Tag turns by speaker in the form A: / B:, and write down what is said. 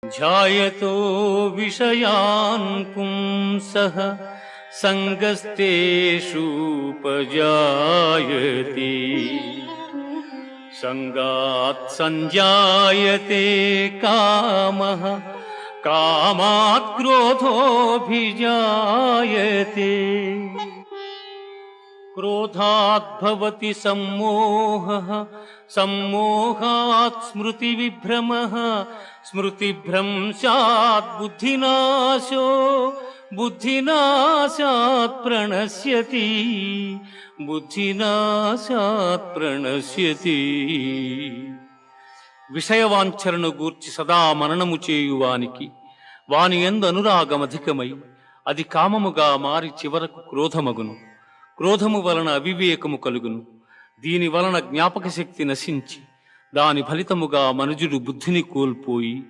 A: ధ్యాయతో విషయాన్ పుంసః సంగస్తేషూపజాయతే సంగాత్ సంజాయతే కామః కామాత్ క్రోధోభిజాయతే క్రోధాత్ భవతి సమ్మోహః సమ్మోహాత్ స్మృతి విభ్రమః స్మృతిభ్రంశాత్ బుద్ధినాశో బుద్ధినాశాత్ ప్రణశ్యతి బుద్ధినాశాత్ ప్రణశ్యతి. విషయవాంఛలను గూర్చి సదా మననము చేయువానికి వాని యందు అనురాగమధికమై అది కామముగా మారి చివరకు క్రోధమగును. క్రోధము వలన అవివేకము కలుగును. దీని వలన జ్ఞాపక శక్తి నశించి దాని ఫలితముగా మనుజుడు బుద్ధిని కోల్పోయి